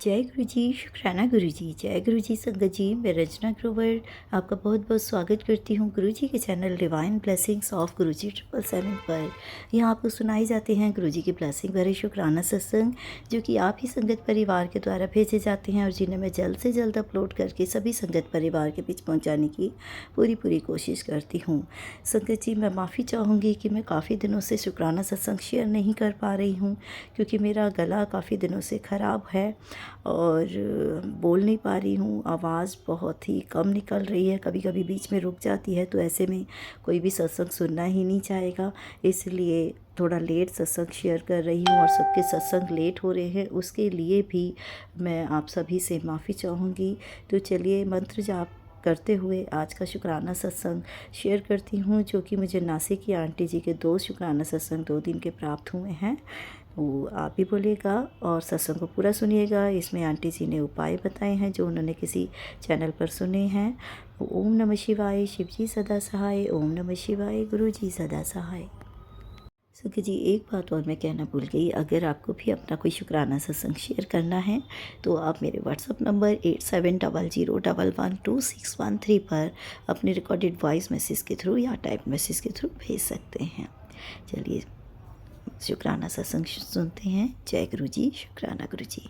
जय गुरु जी, शुक्राना गुरु जी। जय गुरु जी संगत जी, मैं रचना ग्रोवर आपका बहुत बहुत स्वागत करती हूँ गुरु जी के चैनल डिवाइन ब्लेसिंग्स ऑफ गुरु जी 777 पर। यहाँ आपको सुनाई जाते हैं गुरु जी की ब्लेसिंग भरे शुक्राना सत्संग, जो कि आप ही संगत परिवार के द्वारा भेजे जाते हैं और जिन्हें मैं जल्द से जल्द अपलोड करके सभी संगत परिवार के बीच पहुँचाने की पूरी कोशिश करती हूँ। संगत जी, मैं माफ़ी चाहूँगी कि मैं काफ़ी दिनों से शुक्राना सत्संग शेयर नहीं कर पा रही हूँ, क्योंकि मेरा गला काफ़ी दिनों से ख़राब है और बोल नहीं पा रही हूँ। आवाज़ बहुत ही कम निकल रही है, कभी कभी बीच में रुक जाती है, तो ऐसे में कोई भी सत्संग सुनना ही नहीं चाहेगा। इसलिए थोड़ा लेट सत्संग शेयर कर रही हूँ और सबके सत्संग लेट हो रहे हैं, उसके लिए भी मैं आप सभी से माफ़ी चाहूँगी। तो चलिए मंत्र जाप करते हुए आज का शुक्राना सत्संग शेयर करती हूँ, जो कि मुझे नासिक की आंटी जी के 2 शुक्राना सत्संग 2 दिन के प्राप्त हुए हैं। वो आप भी बोलिएगा और सत्संग को पूरा सुनिएगा। इसमें आंटी जी ने उपाय बताए हैं जो उन्होंने किसी चैनल पर सुने हैं। ओम नमः शिवाय, शिव जी सदा सहाय। ओम नमः शिवाय, गुरु जी सदा सहाय। सुखी जी, एक बात और मैं कहना भूल गई, अगर आपको भी अपना कोई शुक्राना सत्संग शेयर करना है तो आप मेरे व्हाट्सअप नंबर 8700112613 पर अपने रिकॉर्डेड वॉइस मैसेज के थ्रू या टाइप मैसेज के थ्रू भेज सकते हैं। चलिए शुक्राना सत्संग सुनते हैं। जय गुरु जी, शुक्राना गुरु जी।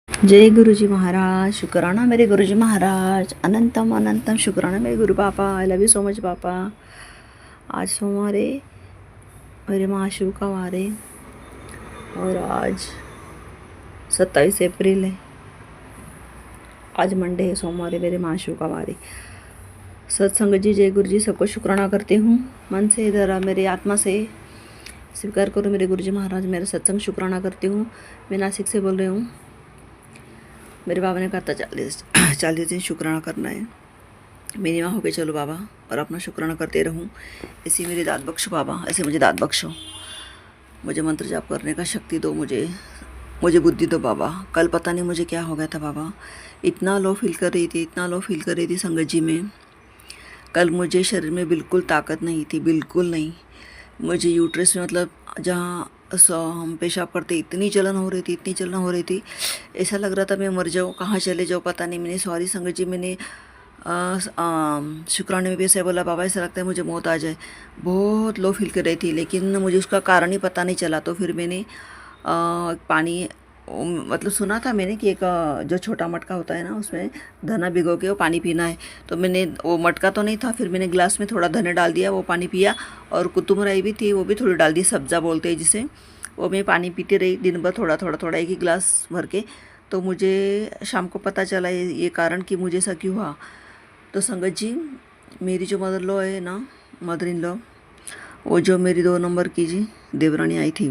जय गुरु जी महाराज, शुक्राना मेरे गुरु जी महाराज, अनंतम अनंतम शुक्राना मेरे गुरु पापा। I love you so much पापा। आज सोमवार है, मेरे महाशिव का वार है और आज 27 अप्रैल है। आज मंडे है, सोमवार है, मेरे महाशिव का वार है। सत्संग जी, जय गुरु जी, सबको शुक्राना करती हूँ मन से, इधर मेरे आत्मा से स्वीकार करो मेरे गुरु जी महाराज। मेरा सत्संग शुक्राना करती हूँ। मैं नासिक से बोल रही हूँ। मेरे बाबा ने कहा था 40 दिन शुक्राना करना है। मिनिमा हो के चलो बाबा और अपना शुक्राना करते रहूँ। ऐसी मेरी दाद बख्शो बाबा, ऐसे मुझे दाद बख्शो, मुझे मंत्र जाप करने का शक्ति दो, मुझे बुद्धि दो बाबा। कल पता नहीं मुझे क्या हो गया था बाबा, इतना लो फील कर रही थी संगत जी में। कल मुझे शरीर में बिल्कुल ताकत नहीं थी, बिल्कुल नहीं। मुझे यूट्रस में, मतलब जहाँ हम पेशाब करते, इतनी जलन हो रही थी, ऐसा लग रहा था मैं मर जाऊँ, कहाँ चले जाऊँ पता नहीं। मैंने सॉरी संगत जी, मैंने शुक्राने में भी ऐसे बोला बाबा, ऐसा लगता है मुझे मौत आ जाए। बहुत लो फील कर रही थी, लेकिन मुझे उसका कारण ही पता नहीं चला। तो फिर मैंने पानी, मतलब सुना था मैंने कि एक जो छोटा मटका होता है ना, उसमें धना भिगो के वो पानी पीना है। तो मैंने, वो मटका तो नहीं था, फिर मैंने गिलास में थोड़ा धना डाल दिया, वो पानी पिया। और कुतुमराई भी थी, वो भी थोड़ी डाल दी, सब्जा बोलते हैं जिसे। वो मैं पानी पीती रही दिन भर, थोड़ा एक ही गिलास भर के। तो मुझे शाम को पता चला ये कारण कि मुझे ऐसा क्यों हुआ। तो संगत जी, मेरी जो मदर लो है ना, मदर इन लॉ, वो जो मेरी 2 नंबर की जी देवरानी आई थी,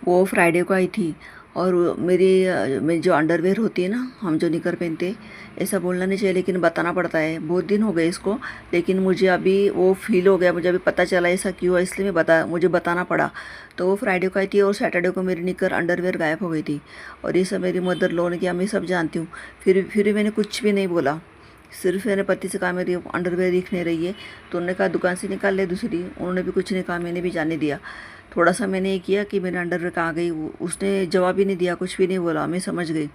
वो फ्राइडे को आई थी। और मेरी जो अंडरवेयर होती है ना, हम जो निकर पहनते, ऐसा बोलना नहीं चाहिए लेकिन बताना पड़ता है। बहुत दिन हो गए इसको, लेकिन मुझे अभी वो फील हो गया, मुझे अभी पता चला ऐसा क्यों है, इसलिए मुझे बताना पड़ा। तो वो फ्राइडे को आई थी और सैटरडे को मेरी निकर अंडरवेयर गायब हो गई थी। और ये सब मेरी मदर लो ने किया, मैं सब जानती हूँ। फिर मैंने कुछ भी नहीं बोला, सिर्फ मेरे पति से कहा मेरी अंडरवेयर दिख नहीं रही है। तो उन्होंने कहा दुकान से निकाल ले दूसरी, उन्होंने भी कुछ नहीं कहा, मैंने भी जाने दिया। थोड़ा सा मैंने ये किया कि मेरे अंडरवेयर कहाँ गई, उसने जवाब ही नहीं दिया, कुछ भी नहीं बोला, मैं समझ गई।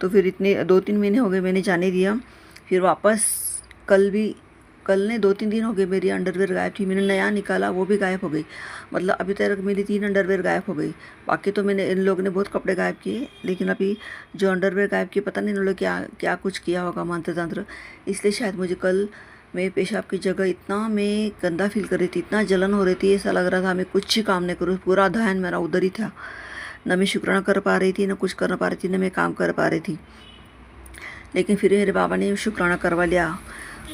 तो फिर इतने 2-3 महीने हो गए, मैंने जाने दिया। फिर वापस कल ने 2-3 दिन हो गए, मेरी अंडरवेयर गायब थी। मैंने नया निकाला, वो भी गायब हो गई। मतलब अभी तक मेरी 3 अंडरवेयर गायब हो गई। बाकी तो मैंने, इन लोगों ने बहुत कपड़े गायब किए, लेकिन अभी जो अंडरवेयर गायब किए, पता नहीं इन लोग क्या कुछ किया होगा मंत्र तंत्र, इसलिए शायद मुझे कल मैं पेशाब की जगह इतना मैं गंदा फील कर रही थी, इतना जलन हो रही थी, ऐसा लग रहा था मैं कुछ ही काम नहीं करूँ। पूरा ध्यान मेरा उधर ही था, न मैं शुक्राना कर पा रही थी, न कुछ कर पा रही थी, न मैं काम कर पा रही थी। लेकिन फिर मेरे बाबा ने शुक्राना करवा लिया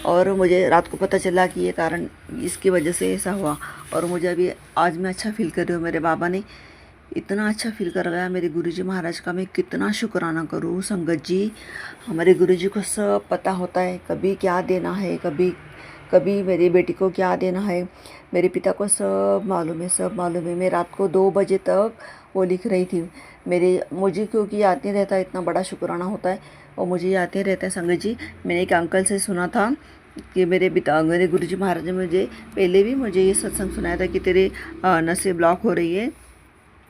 और मुझे रात को पता चला कि ये कारण इसकी वजह से ऐसा हुआ। और मुझे अभी आज मैं अच्छा फील कर रही हूँ। मेरे बाबा ने इतना अच्छा फील करवाया, मेरे गुरुजी महाराज का मैं कितना शुक्राना करूँ। संगत जी, हमारे गुरुजी को सब पता होता है, कभी क्या देना है, कभी मेरी बेटी को क्या देना है। मेरे पिता को सब मालूम है। मैं रात को 2 बजे तक वो लिख रही थी। मुझे क्योंकि याद नहीं रहता, इतना बड़ा शुक्राना होता है और मुझे याद नहीं रहता है। संगत जी, मैंने एक अंकल से सुना था कि मेरे गुरुजी महाराज ने मुझे पहले भी ये सत्संग सुनाया था कि तेरे नसें ब्लॉक हो रही है,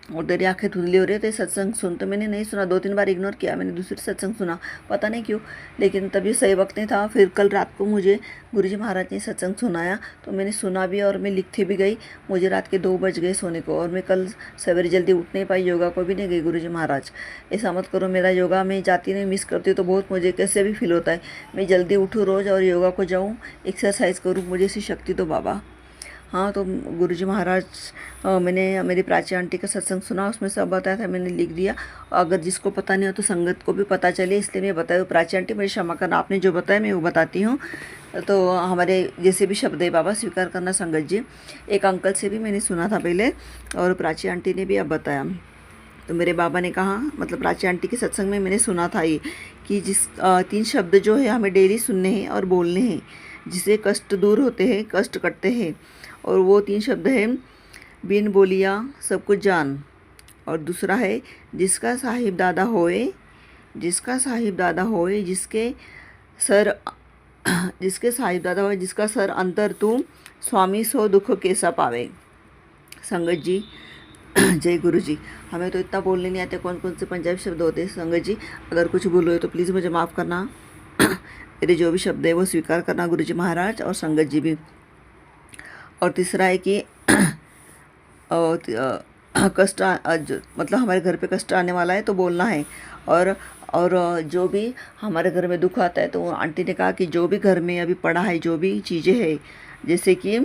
और तेरी आंखें धुंधली हो रही है, तो सत्संग सुन। तो मैंने नहीं सुना, 2-3 बार इग्नोर किया मैंने, दूसरी सत्संग सुना, पता नहीं क्यों, लेकिन तभी सही वक्त नहीं था। फिर कल रात को मुझे गुरुजी महाराज ने सत्संग सुनाया, तो मैंने सुना भी और मैं लिखती भी गई। मुझे रात के 2 बज गए सोने को, और मैं कल सवेरे जल्दी उठ नहीं पाई, योगा को भी नहीं गई। गुरुजी महाराज ऐसा मत करो, मेरा योगा मैं जाती नहीं, मिस करती तो बहुत मुझे कैसे भी फील होता है। मैं जल्दी उठूँ रोज़ और योगा को जाऊँ, एक्सरसाइज करूँ, मुझे ऐसी शक्ति दो बाबा। हाँ, तो गुरुजी महाराज मैंने मेरी प्राची आंटी का सत्संग सुना, उसमें सब बताया था, मैंने लिख दिया। अगर जिसको पता नहीं हो तो संगत को भी पता चले, इसलिए मैं बताया। प्राची आंटी मेरी क्षमा करना, आपने जो बताया मैं वो बताती हूँ। तो हमारे जैसे भी शब्द है बाबा स्वीकार करना संगत जी। एक अंकल से भी मैंने सुना था पहले, और प्राची आंटी ने भी अब बताया। तो मेरे बाबा ने कहा, मतलब प्राची आंटी के सत्संग में मैंने सुना था ये, कि 3 शब्द जो है हमें डेली सुनने हैं और बोलने हैं, जिससे कष्ट दूर होते हैं, कष्ट कटते हैं। और वो 3 शब्द हैं, बिन बोलिया सब कुछ जान, और दूसरा है जिसका साहिब दादा होए, जिसका साहिब दादा होए, सर जिसके साहिब दादा होए, जिसका सर अंतर तू, स्वामी सो दुख कैसा पावे। संगत जी जय गुरु जी। हमें तो इतना बोलने नहीं आते, कौन कौन से पंजाबी शब्द होते हैं संगत जी। अगर कुछ भूल हो तो प्लीज़ मुझे माफ़ करना। मेरे जो भी शब्द है वो स्वीकार करना गुरु जी महाराज और संगत जी भी। और तीसरा है कि मतलब हमारे घर पे कष्ट आने वाला है तो बोलना है। और जो भी हमारे घर में दुख आता है, तो आंटी ने कहा कि जो भी घर में अभी पड़ा है, जो भी चीज़ें हैं, जैसे कि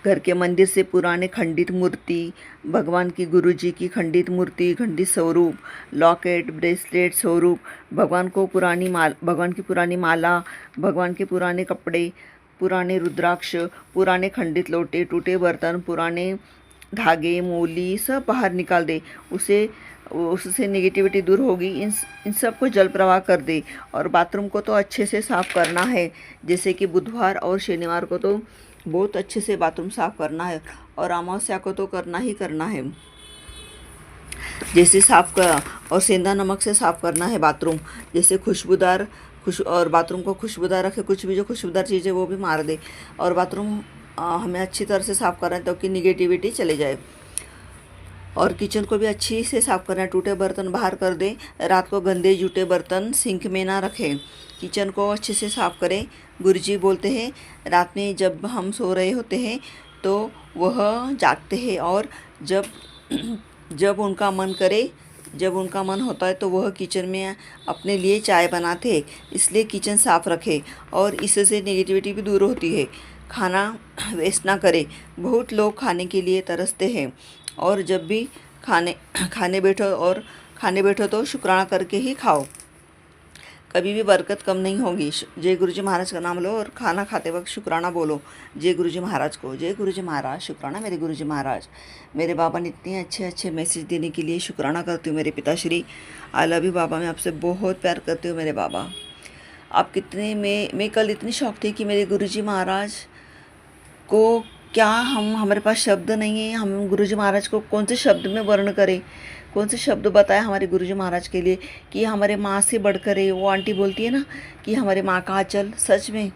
घर के मंदिर से पुराने खंडित मूर्ति, भगवान की गुरुजी की खंडित मूर्ति, खंडित स्वरूप, लॉकेट, ब्रेसलेट, स्वरूप, भगवान की पुरानी माला, भगवान के पुराने कपड़े, पुराने रुद्राक्ष, पुराने खंडित लोटे, टूटे बर्तन, पुराने धागे, मूली, सब बाहर निकाल दे। उससे नेगेटिविटी दूर होगी। इन सब को जल प्रवाह कर दे। और बाथरूम को तो अच्छे से साफ़ करना है, जैसे कि बुधवार और शनिवार को तो बहुत अच्छे से बाथरूम साफ़ करना है, और अमावस्या को तो करना ही करना है। जैसे और सेंधा नमक से साफ़ करना है बाथरूम, जैसे और बाथरूम को खुशबूदार रखे, कुछ भी जो खुशबूदार चीज़ है वो भी मार दे। और बाथरूम हमें अच्छी तरह से साफ़ करना है, ताकि निगेटिविटी चले जाए। और किचन को भी अच्छी से साफ़ करना है, टूटे बर्तन बाहर कर दे। रात को गंदे जूठे बर्तन सिंक में ना रखें, किचन को अच्छे से साफ़ करें। गुरुजी बोलते हैं, रात में जब हम सो रहे होते हैं तो वह जागते हैं, और जब उनका मन करे, जब उनका मन होता है तो वह किचन में अपने लिए चाय बनाते हैं। इसलिए किचन साफ़ रखें, और इससे नेगेटिविटी भी दूर होती है। खाना वेस्ट ना करें। बहुत लोग खाने के लिए तरसते हैं, और जब भी खाने बैठो तो शुक्राना करके ही खाओ, कभी भी बरकत कम नहीं होगी। जय गुरुजी महाराज का नाम लो, और खाना खाते वक्त शुक्राना बोलो जय गुरुजी महाराज को। जय गुरुजी महाराज, शुक्राना मेरे गुरुजी महाराज। मेरे बाबा ने इतने अच्छे अच्छे मैसेज देने के लिए शुक्राना करती हूँ। मेरे पिताश्री, आई लव यू बाबा, मैं आपसे बहुत प्यार करती हूँ मेरे बाबा। आप कितने मैं कल इतनी शौक थी कि मेरे गुरुजी महाराज को क्या हमारे पास शब्द नहीं है, हम गुरुजी महाराज को कौन से शब्द में वर्ण करें, कौन से शब्द बताए हमारे गुरुजी महाराज के लिए कि हमारे माँ से बढ़कर है। वो आंटी बोलती है ना कि हमारे माँ का आंचल, सच में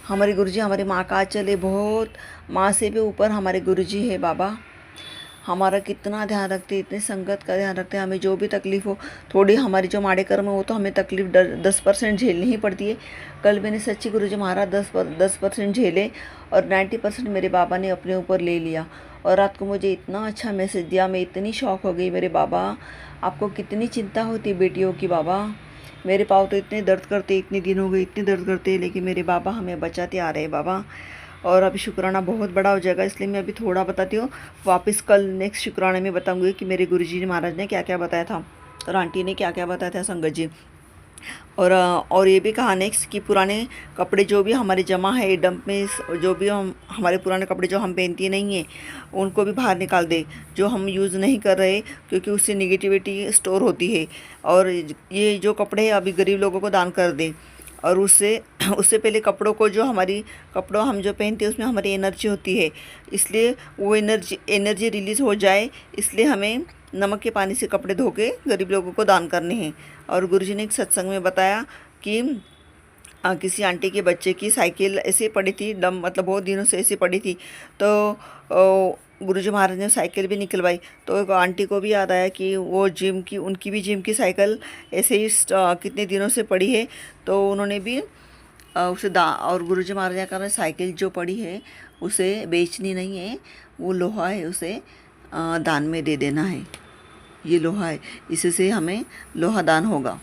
हमारे गुरुजी हमारे माँ का आंचल है, बहुत माँ से भी ऊपर हमारे गुरुजी है बाबा। हमारा कितना ध्यान रखते हैं, इतने संगत का ध्यान रखते हैं। हमें जो भी तकलीफ़ हो, थोड़ी हमारी जो माड़े कर्म हो तो हमें तकलीफ़ 10% झेलनी ही पड़ती है। कल मैंने सच्ची गुरुजी महाराज 10% झेले, और 90% मेरे बाबा ने अपने ऊपर ले लिया। और रात को मुझे इतना अच्छा मैसेज दिया, मैं इतनी शौक हो गई। मेरे बाबा, आपको कितनी चिंता होती बेटियों की बाबा। मेरे पाँव तो इतने दर्द करते, इतने दिन हो गए इतने दर्द करते, लेकिन मेरे बाबा हमें बचाते आ रहे हैं बाबा। और अभी शुक्राना बहुत बड़ा हो जाएगा, इसलिए मैं अभी थोड़ा बताती हूँ। वापस कल नेक्स्ट शुक्राने में बताऊँगी कि मेरे गुरुजी महाराज ने क्या क्या बताया था, और आंटी ने क्या क्या बताया था संगत जी। और ये भी कहा नेक्स्ट कि पुराने कपड़े जो भी हमारे जमा है डंप में, जो भी हमारे पुराने कपड़े जो हम पहनती नहीं हैं, उनको भी बाहर निकाल दे, जो हम यूज़ नहीं कर रहे, क्योंकि उससे निगेटिविटी स्टोर होती है। और ये जो कपड़े हैं अभी गरीब लोगों को दान कर दें। और उससे पहले कपड़ों हम जो पहनते हैं उसमें हमारी एनर्जी होती है, इसलिए वो एनर्जी रिलीज़ हो जाए, इसलिए हमें नमक के पानी से कपड़े धो के गरीब लोगों को दान करने हैं। और गुरुजी ने एक सत्संग में बताया कि किसी आंटी के बच्चे की साइकिल ऐसे पड़ी थी, मतलब बहुत दिनों से ऐसे पड़ी थी, तो गुरुजी महाराज ने साइकिल भी निकलवाई, तो एक आंटी को भी याद आया कि वो जिम की, उनकी भी जिम की साइकिल ऐसे ही कितने दिनों से पड़ी है, तो उन्होंने भी उसे और गुरुजी महाराज ने कहा साइकिल जो पड़ी है उसे बेचनी नहीं है, वो लोहा है, उसे दान में दे देना है। ये लोहा है, इससे हमें लोहा दान होगा।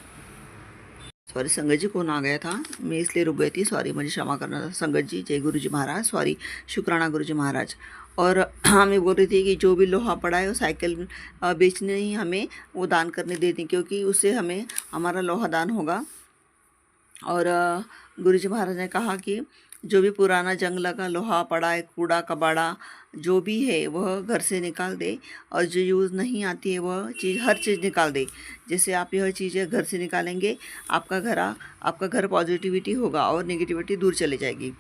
सॉरी संगत जी, कौन आ गया था, मैं इसलिए रुक गई थी, सॉरी, मुझे क्षमा करना था। संगत जी, जय गुरु जी महाराज, सॉरी, शुक्राना गुरु जी महाराज। और हमें बोल रही थी कि जो भी लोहा पड़ा है वो साइकिल बेचने नहीं, हमें वो दान करने दे दी, क्योंकि उससे हमें हमारा लोहा दान होगा। और गुरु जी महाराज ने कहा कि जो भी पुराना जंग लगा लोहा पड़ा है, कूड़ा कबाड़ा जो भी है वह घर से निकाल दे, और जो यूज़ नहीं आती है वह चीज़, हर चीज़ निकाल दे। जैसे आप यह चीज़ें घर से निकालेंगे, आपका घर पॉजिटिविटी होगा और नेगेटिविटी दूर चले जाएगी।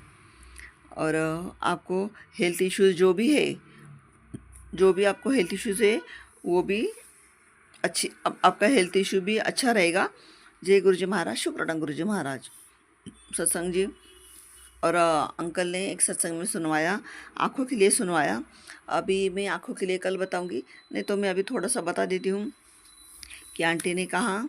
और आपको हेल्थ इश्यूज़ जो भी है, जो भी आपको हेल्थ इश्यूज़ है वो भी आपका हेल्थ इश्यू भी अच्छा रहेगा। जय गुरु जी महाराज, शुक्राना गुरु जी महाराज। सत्संग जी, और अंकल ने एक सत्संग में सुनवाया, आँखों के लिए सुनवाया। अभी मैं आँखों के लिए कल बताऊंगी, नहीं तो मैं अभी थोड़ा सा बता देती हूँ कि आंटी ने कहा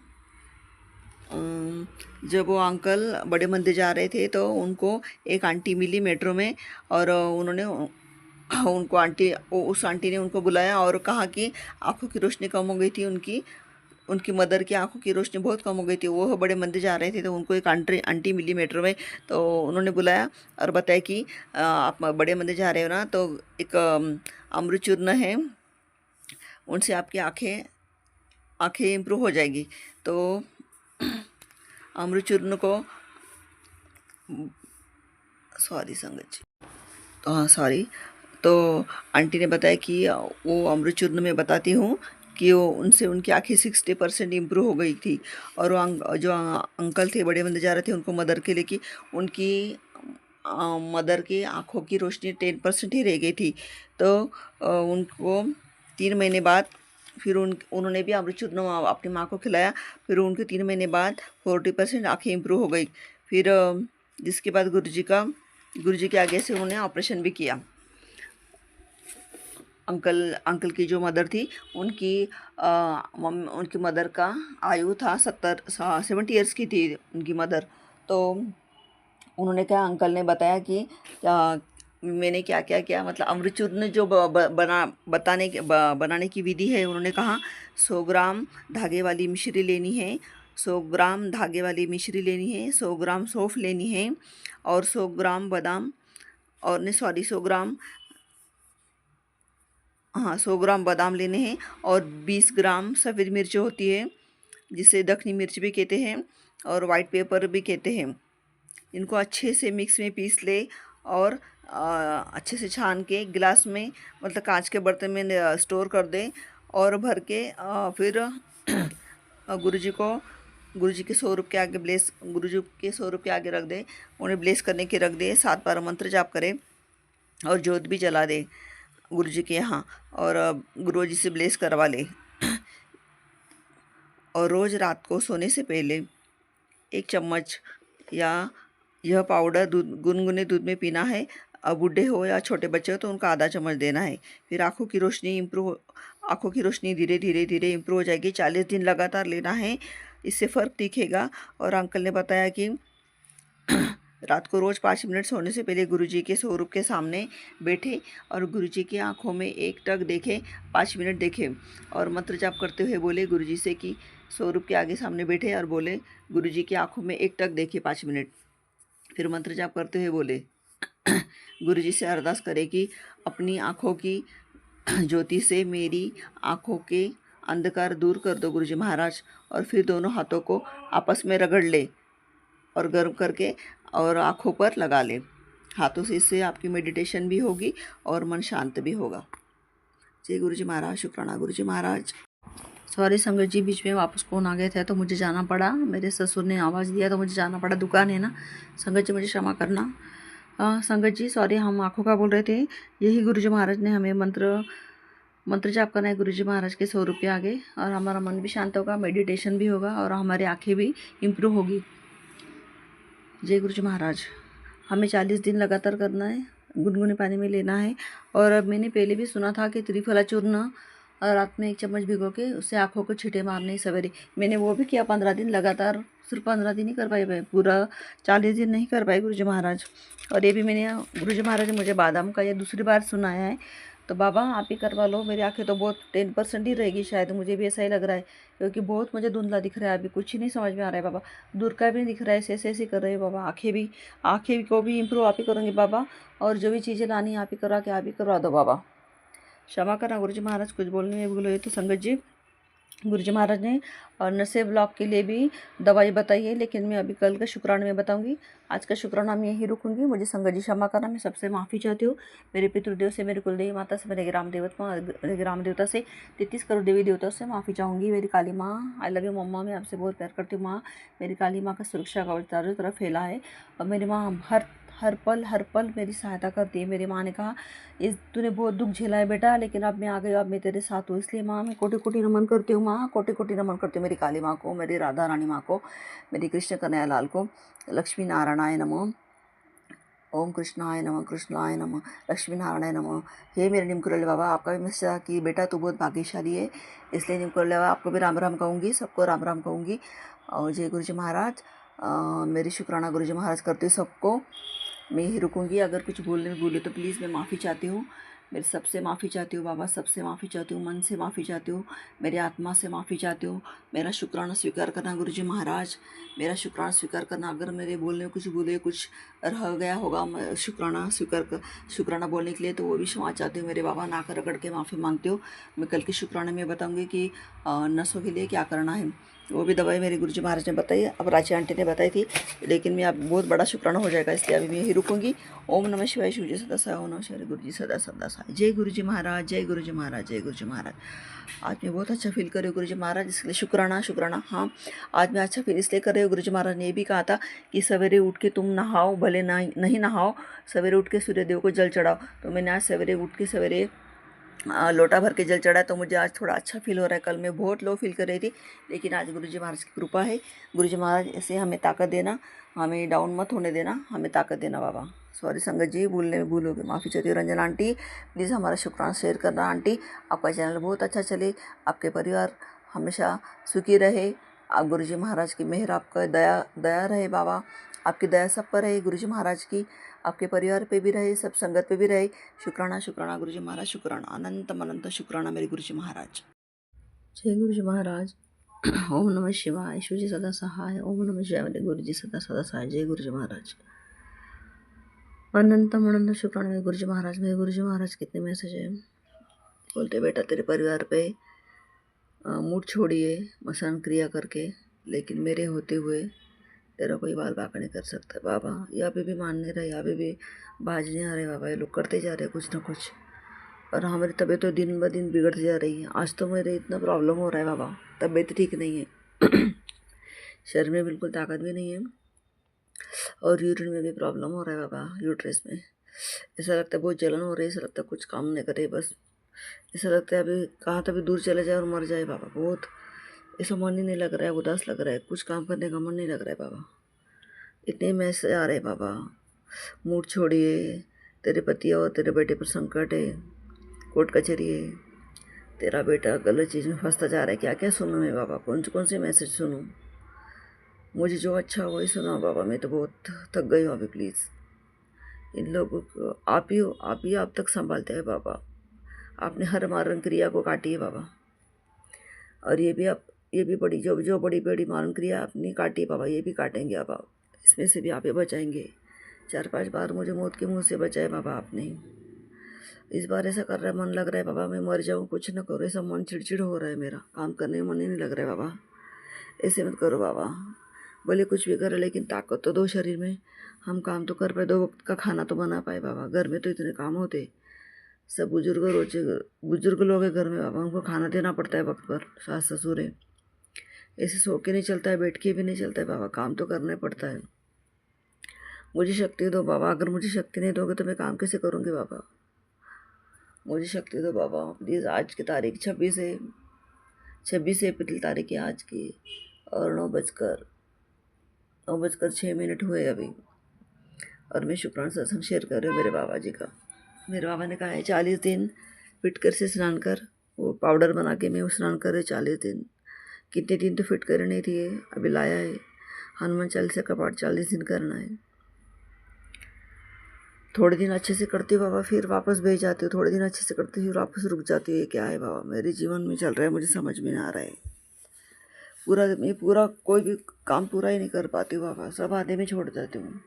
जब वो अंकल बड़े मंदिर जा रहे थे तो उनको एक आंटी मिली मेट्रो में, और उन्होंने उनको उस आंटी ने उनको बुलाया और कहा कि आँखों की रोशनी कम हो गई थी, उनकी मदर की आंखों की रोशनी बहुत कम हो गई थी। वो बड़े मंदिर जा रहे थे तो उनको एक आंटी मिली मेट्रो में, तो उन्होंने बुलाया और बताया कि आप बड़े मंदिर जा रहे हो ना, तो एक अमृत चूर्ण है, उनसे आपकी आँखें इम्प्रूव हो जाएगी। तो अमृत चूर्ण को, सॉरी संगत जी, तो हाँ सॉरी, तो आंटी ने बताया कि वो अमृत चूर्ण में बताती हूँ कि वो उनसे उनकी आँखें 60% इम्प्रूव हो गई थी। और वो जो अंकल थे बड़े मंदिर जा रहे थे, उनको मदर के लिए कि उनकी मदर की आँखों की रोशनी 10% ही रह गई थी। तो उनको 3 महीने बाद फिर उन्होंने भी अमृत चूर्ण अपनी माँ को खिलाया, फिर उनके 3 महीने बाद 40% आँखें इम्प्रूव हो गई। फिर जिसके बाद गुरु जी के आगे से उन्होंने ऑपरेशन भी किया। अंकल की जो मदर थी उनकी मदर का आयु था 70 ईयर्स की थी उनकी मदर। तो उन्होंने कहा, अंकल ने बताया कि मैंने क्या क्या किया, मतलब अमृत चूर्ण जो बनाने की विधि है, उन्होंने कहा 100 ग्राम धागे वाली मिश्री लेनी है, 100 ग्राम धागे वाली मिश्री लेनी है, 100 ग्राम सौंफ लेनी है, और 100 ग्राम बादाम, और नहीं सॉरी 100 ग्राम बादाम लेने हैं, और 20 ग्राम सफ़ेद मिर्च होती है जिसे दखनी मिर्च भी कहते हैं और वाइट पेपर भी कहते हैं। इनको अच्छे से मिक्स में पीस ले और अच्छे से छान के गिलास में, मतलब कांच के बर्तन में स्टोर कर दे, और भर के फिर गुरु जी के स्वरूप के आगे गुरु जी के स्वरूप के आगे रख दे, उन्हें ब्लेस करने के रख दे, 7 बार मंत्र जाप करे और जोत भी जला दे गुरु जी के यहाँ, और गुरु जी से ब्लेस करवा ले। और रोज़ रात को सोने से पहले 1 चम्मच या यह पाउडर गुनगुने दूध में पीना है। अब बूढ़े हो या छोटे बच्चे हो तो उनका आधा चम्मच देना है। फिर आँखों की रोशनी धीरे धीरे इम्प्रूव हो जाएगी। 40 दिन लगातार लेना है, इससे फ़र्क दिखेगा। और अंकल ने बताया कि रात को रोज़ 5 मिनट सोने से पहले गुरुजी के स्वरूप के सामने बैठे और गुरुजी की आंखों में एकटक देखे, 5 मिनट देखे, और मंत्र जाप करते हुए बोले गुरुजी से कि स्वरूप के आगे सामने बैठे और बोले गुरुजी की आंखों में एकटक देखे 5 मिनट। फिर मंत्र जाप करते हुए बोले गुरुजी से अरदास करे कि अपनी आँखों की ज्योति से मेरी आँखों के अंधकार दूर कर दो गुरुजी महाराज। और फिर दोनों हाथों को आपस में रगड़ ले और गर्म करके और आँखों पर लगा ले हाथों से। इससे आपकी मेडिटेशन भी होगी और मन शांत भी होगा। जय गुरुजी महाराज, शुक्राना गुरुजी महाराज। सॉरी संगत जी, बीच में वापस फ़ोन आ गया था तो मुझे जाना पड़ा। मेरे ससुर ने आवाज़ दिया तो मुझे जाना पड़ा, दुकान है ना। संगत जी मुझे क्षमा करना। संगत जी सॉरी, हम आँखों का बोल रहे थे। यही गुरुजी महाराज ने हमें मंत्र जाप करना है गुरुजी महाराज के स्वरूप के आगे, और हमारा मन भी शांत होगा, मेडिटेशन भी होगा और हमारी आँखें भी इम्प्रूव होगी। जय गुरुजी महाराज। हमें 40 दिन लगातार करना है, गुनगुने पानी में लेना है। और अब मैंने पहले भी सुना था कि त्रिफला चूर्ण रात में 1 चम्मच भिगो के उससे आँखों को छींटे मारने सवेरे। मैंने वो भी किया 15 दिन लगातार। सिर्फ 15 दिन ही कर पाई मैं, पूरा 40 दिन नहीं कर पाई गुरुजी महाराज। और ये भी मैंने गुरुजी महाराज ने मुझे बादाम का ये दूसरी बार सुनाया है। तो बाबा आप ही करवा लो, मेरी आंखें तो बहुत 10% ही रहेगी शायद, मुझे भी ऐसा ही लग रहा है, क्योंकि बहुत मुझे धुंधला दिख रहा है, अभी कुछ ही नहीं समझ में आ रहा है बाबा। दूर का भी नहीं दिख रहा है, ऐसे ऐसे कर रहे हैं बाबा। आँखें को भी इम्प्रूव आप ही करोगे बाबा, और जो भी चीज़ें लानी आप ही करवा के आप ही करवा दो बाबा। क्षमा करना गुरुजी महाराज, कुछ बोलने में भूल हुई तो संगत जी। गुरुजी महाराज ने और नशे ब्लॉक के लिए भी दवाई बताई है, लेकिन मैं अभी कल का शुक्राणु में बताऊंगी। आज का शुक्राणु मैं यहीं रुकूंगी। मुझे संगत जी क्षमा करना, मैं सबसे माफ़ी चाहती हूँ। मेरे पितृदेव से, मेरे कुलदेवी माता से, मेरे ग्राम देवता से, 33 करोड़ देवी देवताओं से माफ़ी चाहूँगी। मेरी काली माँ, आई लव यू मम्मा, मैं आपसे बहुत प्यार करती हूँ माँ। मेरी काली माँ का सुरक्षा कवच चारों तरफ फैला है, और मेरी माँ हर पल मेरी सहायता करती है। मेरी माँ ने कहा इस तूने बहुत दुख झेला है बेटा, लेकिन अब मैं आ गई, अब मैं तेरे साथ हूँ। इसलिए माँ मैं कोटि कोटि नमन करती हूँ माँ, कोटि कोटि नमन करती हूँ मेरी काली माँ को, मेरी राधा रानी माँ को, मेरी कृष्ण कन्हैया लाल को। लक्ष्मी नारायणाय नमः, ओम कृष्णाय नमः, कृष्णाय नमः, लक्ष्मी नारायणाय नमः। हे मेरे निमकुरले बाबा, आपका भी मैसेज कि बेटा तू बहुत भाग्यशाली है, इसलिए निमकुरले बाबा आपको भी राम राम कहूँगी, सबको राम राम कहूँगी। और जय गुरुजी महाराज। मेरी शुक्राना गुरुजी महाराज करती हूँ सबको। मैं यही रुकूंगी, अगर कुछ बोलने में भूले तो प्लीज़ मैं माफ़ी चाहती हूँ। मेरे सबसे माफ़ी चाहती हूँ बाबा, सबसे माफ़ी चाहती हूँ, मन से माफ़ी चाहती हूँ, मेरी आत्मा से माफ़ी चाहती हूँ। मेरा शुक्राना स्वीकार करना गुरुजी महाराज, मेरा शुक्राना स्वीकार करना। अगर मेरे बोलने में कुछ भूले, कुछ रह गया होगा मैं शुक्राना बोलने के लिए, तो वो भी क्षमा चाहती हूँ मेरे बाबा। नाक रगड़ के माफ़ी मांगती हूँ। मैं कल के शुक्राने में बताऊँगी कि नसों के लिए क्या करना है। वो भी दवाई मेरे गुरुजी महाराज ने बताई, अब रांची आंटी ने बताई थी, लेकिन मैं अब बहुत बड़ा शुक्राना हो जाएगा, इसलिए अभी मैं यही रुकूंगी। ओम नमः शिवाय, शिव जी सदा साई, ओम नमः शिवाय, गुरु जी सदा सदा साई। जय गुरुजी महाराज, जय गुरुजी महाराज, जय गुरुजी महाराज। आज मैं बहुत अच्छा फील कर रही हूँ गुरुजी महाराज, इसलिए शुक्राना। हाँ, आज मैं अच्छा फील इसलिए कर रही हूँ, गुरुजी महाराज ने ये भी कहा था कि सवेरे उठ के तुम नहाओ, भले नहीं नहाओ, सवेरे उठ के सूर्यदेव को जल चढ़ाओ। तो मैंने आज सवेरे उठ के सवेरे लोटा भर के जल चढ़ा, तो मुझे आज थोड़ा अच्छा फील हो रहा है। कल मैं बहुत लो फील कर रही थी, लेकिन आज गुरुजी महाराज की कृपा है। गुरुजी महाराज ऐसे हमें ताकत देना, हमें डाउन मत होने देना, हमें ताकत देना बाबा। सॉरी संगत जी, भूलने में भूल हो गई, माफ़ी चाहती हूँ। रंजन आंटी प्लीज़ हमारा शुक्राना शेयर करना आंटी। आपका चैनल बहुत अच्छा चले, आपके परिवार हमेशा सुखी रहे, आप गुरुजी महाराज की मेहर, आपका दया रहे बाबा, आपकी दया सब पर रहे गुरुजी महाराज की, आपके परिवार पे भी रहे, सब संगत पे भी रहे। शुक्राना गुरुजी महाराज, शुक्राना, अनंत शुक्राना मेरे गुरुजी महाराज। जय गुरुजी महाराज। ओम नमः शिवाय, शिव जी सदा सहाय, ओम नमः शिवाय, मेरे गुरुजी सदा सदा सहाय। जय गुरुजी महाराज। अनंत शुक्राना मेरे गुरुजी महाराज। मेरे गुरुजी महाराज कितने मैसेज है। बोलते बेटा तेरे परिवार पे मूड छोड़िए मसान क्रिया करके, लेकिन मेरे होते हुए तेरा कोई बाल बाका नहीं कर सकता बाबा। यहाँ पे भी मान नहीं रहे, यहाँ पे भी बाज नहीं आ रहे बाबा, ये लोग करते जा रहे कुछ ना कुछ, और हमारी तबीयत तो दिन ब दिन बिगड़ती जा रही है। आज तो मेरे इतना प्रॉब्लम हो रहा है बाबा, तबीयत ठीक नहीं है, शरीर में बिल्कुल ताकत भी नहीं है, और यूरिन में भी प्रॉब्लम हो रहा है बाबा, यूट्रस में। ऐसा लगता है बहुत जलन हो रही है, ऐसा लगता है कुछ काम नहीं करे, बस ऐसा लगता है अभी कहाँ तभी दूर चले जाए और मर जाए बाबा। बहुत ऐसा मन ही नहीं लग रहा है, उदास लग रहा है, कुछ काम करने का मन नहीं लग रहा है बाबा। इतने मैसेज आ रहे हैं बाबा, मूड छोड़िए, तेरे पति और तेरे बेटे पर संकट है, कोर्ट कचहरी है, तेरा बेटा गलत चीज़ में फंसता जा रहा है। क्या क्या सुनूँ मैं बाबा, कौन से मैसेज सुनूँ। मुझे जो अच्छा हो वही सुना बाबा, मैं तो बहुत थक गई हूँ अभी। प्लीज़ इन लोगों को आप तक संभालते हैं बाबा। आपने हर मारण क्रिया को काटी है बाबा, और ये भी बड़ी जो बड़ी मारण क्रिया आपने काटी है बाबा, ये भी काटेंगे आप इसमें से भी आप ही बचाएंगे। 4-5 बार मुझे मौत के मुंह से बचाए बाबा आपने। इस बार ऐसा कर रहा है, मन लग रहा है बाबा मैं मर जाऊँ, कुछ ना करो, ऐसा मन चिड़चिड़ हो रहा है, मेरा काम करने में मन ही नहीं लग रहा है बाबा। ऐसे मत करो बाबा, भले कुछ भी करे लेकिन ताकत तो दो शरीर में, हम काम तो कर पाए, 2 वक्त का खाना तो बना पाए बाबा। घर में तो इतने काम होते, सब बुजुर्ग लोग हैं घर में बाबा, उनको खाना देना पड़ता है वक्त पर, सास ससुर है, ऐसे सो के नहीं चलता है, बैठ के भी नहीं चलता है बाबा, काम तो करना पड़ता है। मुझे शक्ति दो बाबा, अगर मुझे शक्ति नहीं दोगे तो मैं काम कैसे करूँगी बाबा। मुझे शक्ति दो बाबा प्लीज़। आज की तारीख 26 अप्रैल तारीख है आज की, और 9 बजकर 6 मिनट हुए अभी, और मैं शुक्राना सत्संग शेयर कर रही हूँ मेरे बाबा जी का। मेरे बाबा ने कहा है 40 दिन फिटकर से स्नान कर, वो पाउडर बना के मैं स्नान कर रही 40 दिन। कितने दिन तो फिट कर नहीं थी, अभी लाया है। हनुमान चालीसा का पाठ 40 दिन करना है। थोड़े दिन अच्छे से करती हूँ बाबा, फिर वापस भेज जाती हूँ। थोड़े दिन अच्छे से करती हूँ, फिर वापस रुक जाती हूँ। ये क्या है बाबा, मेरे जीवन में चल रहा है, मुझे समझ में नहीं आ रहा है। मैं पूरा कोई भी काम पूरा ही नहीं कर पाती हूँ बाबा, सब आधे में छोड़ देती हूँ।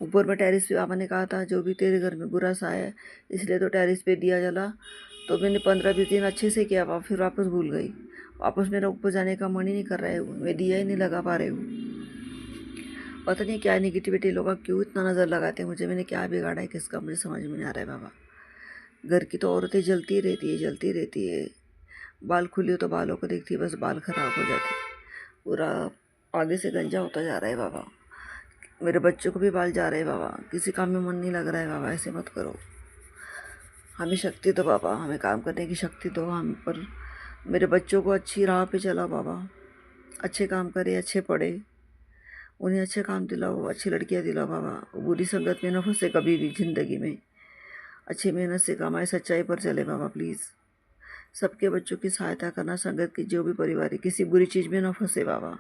ऊपर में टेरिस पे बाबा ने कहा था जो भी तेरे घर में बुरा सा है इसलिए तो टेरिस पे दिया जला, तो मैंने 15-20 दिन अच्छे से किया बाबा, फिर वापस भूल गई। वापस मेरा ऊपर जाने का मन ही नहीं कर रहा है, मैं दिया ही नहीं लगा पा रही हूँ। पता नहीं क्या निगेटिविटी लोग क्यों इतना नज़र लगाते हैं मुझे, मैंने क्या बिगाड़ा है किसका, मुझे समझ में नहीं आ रहा है बाबा। घर की तो औरतें जलती रहती है। बाल खुले हो तो बालों को देखती है, बस बाल खराब हो जाते, पूरा आगे से गंजा होता जा रहा है बाबा। मेरे बच्चों को भी बाल जा रहे हैं बाबा, किसी काम में मन नहीं लग रहा है बाबा, ऐसे मत करो। हमें शक्ति दो बाबा, हमें काम करने की शक्ति दो हम पर। मेरे बच्चों को अच्छी राह पे चलाओ बाबा, अच्छे काम करे, अच्छे पढ़े, उन्हें अच्छे काम दिलाओ, अच्छी लड़कियां दिलाओ बाबा। वो बुरी संगत में न फंसे कभी भी ज़िंदगी में, अच्छी मेहनत से कमाए, सच्चाई पर चले बाबा प्लीज़। सबके बच्चों की सहायता करना, संगत की जो भी परिवार है किसी बुरी चीज़ में न फंसे बाबा।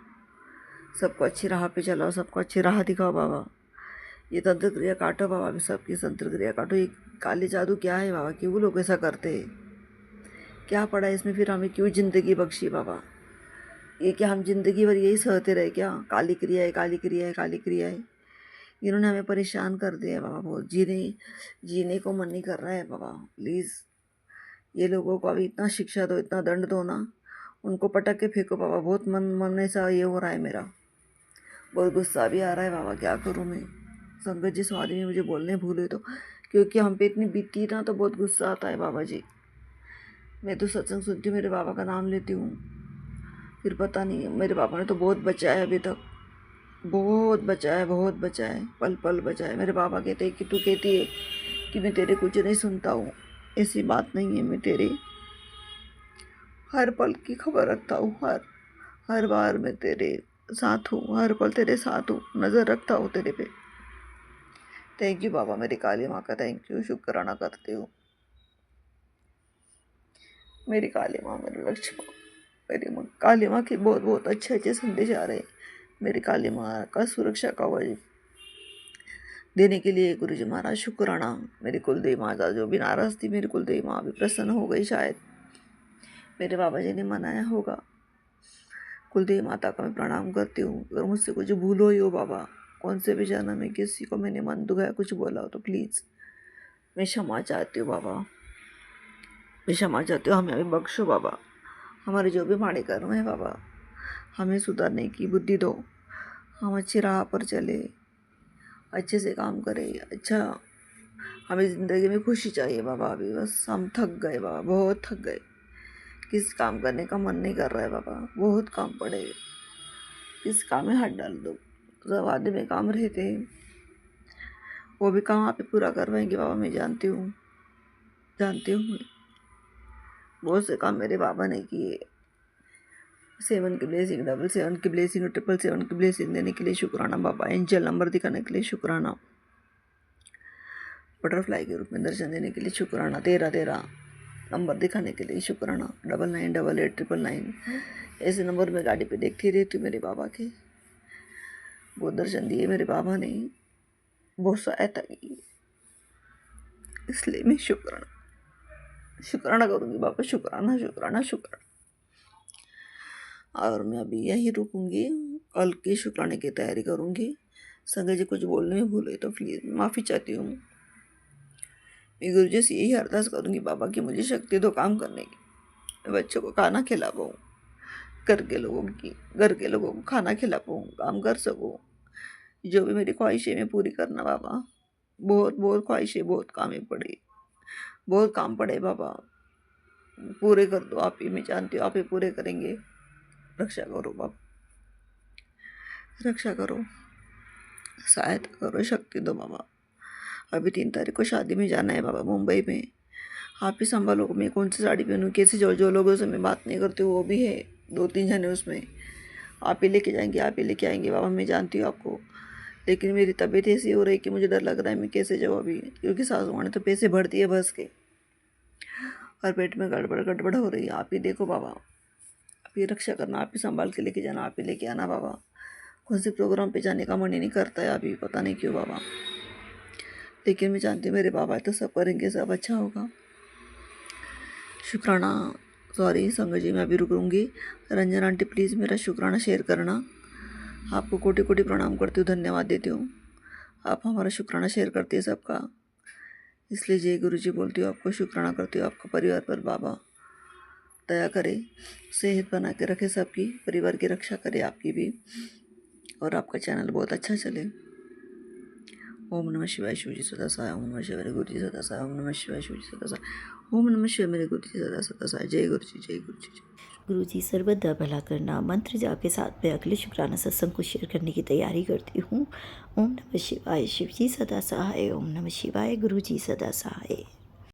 सबको अच्छी राह पे चलाओ, सबको अच्छी राह दिखाओ बाबा। ये तंत्र क्रिया काटो बाबा, अभी सबकी तंत्र क्रिया काटो। ये काले जादू क्या है बाबा, क्यों लोग ऐसा करते हैं? क्या पड़ा है इसमें, फिर हमें क्यों ज़िंदगी बख्शी बाबा? ये क्या हम जिंदगी भर यही सहते रहे क्या? काली क्रिया है, काली क्रिया है, काली क्रिया है। इन्होंने हमें परेशान कर दिया है बाबा, बहुत जीने को मन नहीं कर रहा है बाबा प्लीज़। ये लोगों को अभी इतना शिक्षा दो, इतना दंड दो ना, उनको पटक के फेंको बाबा। बहुत मन ऐसा ये हो रहा है मेरा, बहुत गुस्सा भी आ रहा है बाबा, क्या करूँ मैं? संगत जी स्वामी में मुझे बोलने भूले तो, क्योंकि हम पे इतनी बीती ना तो बहुत गुस्सा आता है बाबा जी। मैं तो सत्संग सुनती हूँ, मेरे बाबा का नाम लेती हूँ, फिर पता नहीं, मेरे पापा ने तो बहुत बचा है अभी तक, बहुत बचा है, बहुत बचा है, पल पल बचा है। मेरे पापा कहते हैं कि तू कहती है कि मैं तेरे कुछ नहीं सुनता हूँ, ऐसी बात नहीं है। मैं तेरे हर पल की खबर रखता हूँ, हर बार मैं तेरे साथ हूँ, हर पल तेरे साथ हूँ, नज़र रखता हूँ तेरे पे। थैंक यू बाबा, मेरी काली माँ का थैंक यू, शुक्राना करती हूँ। मेरी काली माँ, मेरी लक्ष्मी माँ, मेरी माँ काली माँ के बहुत बहुत अच्छे अच्छे संदेश आ रहे हैं। मेरी काली माँ का सुरक्षा का वजह देने के लिए गुरु जी महाराज शुक्राना। मेरी कुलदेवी माता जो भी नाराज़ थी, मेरी कुलदेवी माँ भी प्रसन्न हो गई, शायद मेरे बाबा जी ने मनाया होगा। कुलदेवी माता का मैं प्रणाम करती हूँ। अगर मुझसे कुछ भूल हुई हो बाबा, कौन से भी जन्म में किसी को मैंने मन दुखाया, कुछ बोला हो तो प्लीज़ मैं क्षमा चाहती हूँ बाबा, मैं क्षमा चाहती हूँ। हमें अभी बख्शो बाबा, हमारे जो भी माड़े कर्म है बाबा, हमें सुधारने की बुद्धि दो, हम अच्छी राह पर चले, अच्छे से काम करें। अच्छा, हमें ज़िंदगी में खुशी चाहिए बाबा। अभी बस हम थक गए बाबा, बहुत थक गए, किस काम करने का मन नहीं कर रहा है बाबा, बहुत काम पड़े, किस काम में हाथ डाल दो। सब आदमी में काम रहते हैं, वो भी काम आप ही पूरा करवाएंगे बाबा, मैं जानती हूँ मैं। बहुत से काम मेरे बाबा ने किए। 7 की ब्लेसिंग, 7 की ब्लेसिंग, 777 की ब्लेसिंग देने के लिए शुक्राना बाबा। एंजल नंबर दिखाने के लिए शुक्राना, बटरफ्लाई के रूप में दर्शन देने के लिए शुक्राना, 13 नंबर दिखाने के लिए शुक्राना, 998889 ऐसे नंबर में गाड़ी पे देखती रहती हूँ मेरे बाबा के। वो दर्शन दिए मेरे बाबा ने, बहुत सहायता की, इसलिए मैं शुक्राना करूँगी बाबा, शुक्राना शुक्राना शुक्राना। और मैं अभी यहीं रुकूँगी, कल की शुक्राने की तैयारी करूँगी। संजय जी कुछ बोलने में भूले तो प्लीज़ माफ़ी चाहती हूँ। मैं गुरु जी से यही अरदास करूँगी बाबा कि मुझे शक्ति दो काम करने की, मैं बच्चों को खाना खिला पाऊँ, घर के लोगों को खाना खिला पाऊँ, काम कर सकूँ। जो भी मेरी ख्वाहिशें मैं पूरी करना बाबा, बहुत बहुत ख्वाहिशें, बहुत काम पड़े बाबा, पूरे कर दो आप ही, मैं जानती हूँ आप ही पूरे करेंगे। रक्षा करो बाबा, रक्षा करो, सहायता करो, शक्ति दो बाबा। अभी 3 तारीख को शादी में जाना है बाबा, मुंबई में। आप ही संभालो, मैं कौन सी साड़ी पहनूँ, कैसे जो लोगों से मैं बात नहीं करती हूँ वो भी है, 2-3 जने उसमें। आप ही लेके जाएंगे, आप ही लेके आएंगे बाबा, मैं जानती हूँ आपको। लेकिन मेरी तबीयत ऐसी हो रही कि मुझे डर लग रहा है मैं कैसे जाऊँ अभी, क्योंकि सासू माँ ने तो पैसे भर दिए बस के और पेट में गड़बड़ गड़बड़ हो रही है। आप ही देखो बाबा, आप ही रक्षा करना, आप ही संभाल के लेके जाना, आप ही लेके आना बाबा। कौन से प्रोग्राम पे जाने का मन ही नहीं करता है अभी, पता नहीं क्यों बाबा, लेकिन मैं जानती हूँ मेरे बाबा तो सब करेंगे, सब अच्छा होगा। शुक्राना, सॉरी संगत जी मैं अभी रुकूंगी। रंजन आंटी प्लीज़ मेरा शुक्राना शेयर करना। आपको कोटि कोटि प्रणाम करती हूँ, धन्यवाद देती हूँ, आप हमारा शुक्राना शेयर करती है सबका, इसलिए जय गुरु जी बोलती हूँ, आपको शुक्राना करती हूँ। आपका परिवार पर बाबा दया करे, सेहत बना के रखे सबकी, परिवार की रक्षा करे आपकी भी, और आपका चैनल बहुत अच्छा चले। ओम नमः शिवाय, शिव जी सदा सहाय। ओम नमः शिवाय, गुरु जी सदा सहाय। ओम नमः शिवाय, शिव जी सदा सहाय। ओम नमः शिवाय, मेरे गुरु जी सदा सदा सहाय। जय गुरु जी, जय गुरु जी। गुरु जी सर्वदा भला करना मंत्र जाप के साथ मैं अगले शुक्राना सत्संग को शेयर करने की तैयारी करती हूँ। ओम नमः शिवाय, शिव जी सदा सहाय। ओम नमः शिवाय, गुरु जी सदा सहाय।